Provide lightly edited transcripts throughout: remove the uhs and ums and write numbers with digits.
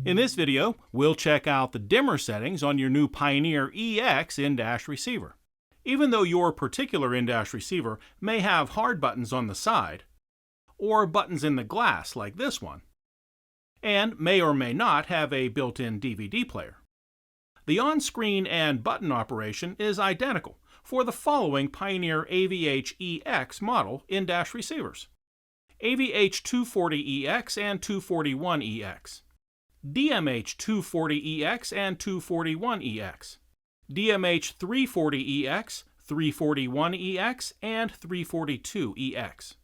In this video, we'll check out the dimmer settings on your new Pioneer EX in-dash receiver. Even though your particular in-dash receiver may have hard buttons on the side, or buttons in the glass like this one, and may or may not have a built-in DVD player, the on-screen and button operation is identical for the following Pioneer AVH-EX model in-dash receivers: AVH-240EX and 241EX. DMH-240EX and 241EX, DMH-340EX, 341EX, and 342EX.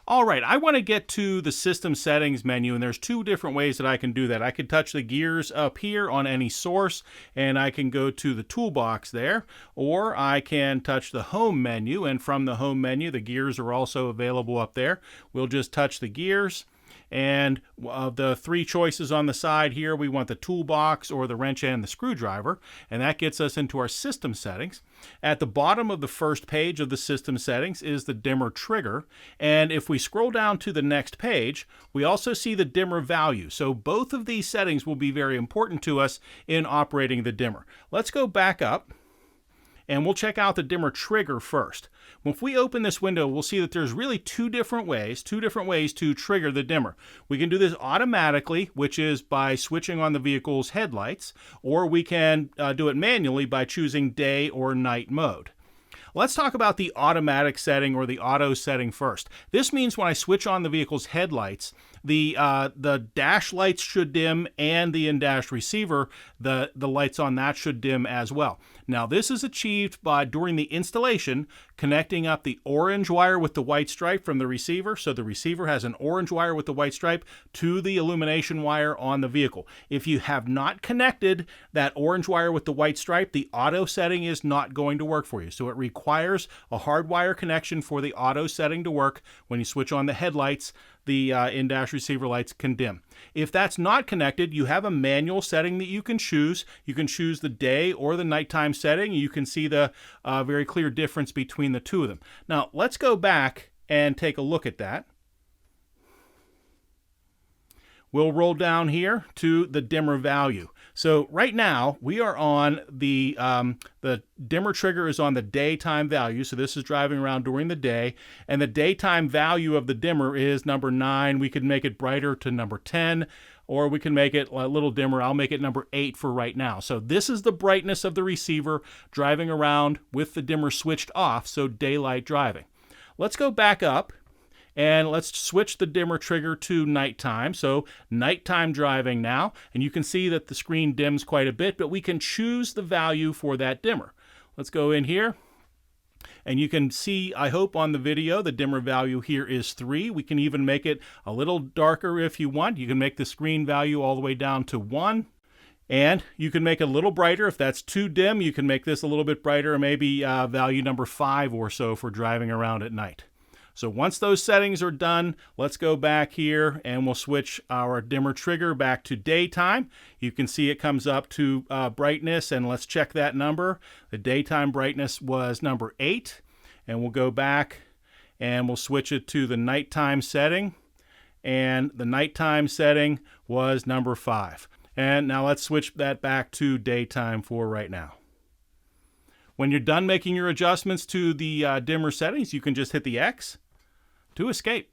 Alright, I want to get to the system settings menu, and there's two different ways that I can do that. I could touch the gears up here on any source, and I can go to the toolbox there, or I can touch the home menu, and from the home menu the gears are also available up there. We'll just touch the gears. And the three choices on the side here, we want the toolbox or the wrench and the screwdriver, and that gets us into our system settings. At the bottom of the first page of the system settings is the dimmer trigger, and if we scroll down to the next page, we also see the dimmer value. So both of these settings will be very important to us in operating the dimmer. Let's go back up, and we'll check out the dimmer trigger first. If we open this window, we'll see that there's really two different ways to trigger the dimmer. We can do this automatically, which is by switching on the vehicle's headlights, or we can do it manually by choosing day or night mode. Let's talk about the automatic setting or the auto setting first. This means when I switch on the vehicle's headlights, the dash lights should dim, and the in-dash receiver, the lights on that should dim as well. Now this is achieved by, during the installation, connecting up the orange wire with the white stripe from the receiver. So the receiver has an orange wire with the white stripe to the illumination wire on the vehicle. If you have not connected that orange wire with the white stripe, the auto setting is not going to work for you. So it requires a hardwire connection for the auto setting to work. When you switch on the headlights, the in-dash receiver lights can dim. If that's not connected, you have a manual setting that you can choose. You can choose the day or the nighttime setting. You can see the very clear difference between the two of them. Now, let's go back and take a look at that. We'll roll down here to the dimmer value. So right now we are on the dimmer trigger is on the daytime value. So this is driving around during the day, and the daytime value of the dimmer is number 9. We could make it brighter to number 10, or we can make it a little dimmer. I'll make it number 8 for right now. So this is the brightness of the receiver driving around with the dimmer switched off, so daylight driving. Let's go back up. And let's switch the dimmer trigger to nighttime. So nighttime driving now, and you can see that the screen dims quite a bit, but we can choose the value for that dimmer. Let's go in here, and you can see, I hope on the video, the dimmer value here is 3. We can even make it a little darker if you want. You can make the screen value all the way down to 1. And you can make it a little brighter. If that's too dim, you can make this a little bit brighter, maybe value number 5 or so for driving around at night. So once those settings are done, let's go back here and we'll switch our dimmer trigger back to daytime. You can see it comes up to brightness, and let's check that number. The daytime brightness was number 8, and we'll go back and we'll switch it to the nighttime setting, and the nighttime setting was number 5. And now let's switch that back to daytime for right now. When you're done making your adjustments to the dimmer settings, you can just hit the X to escape.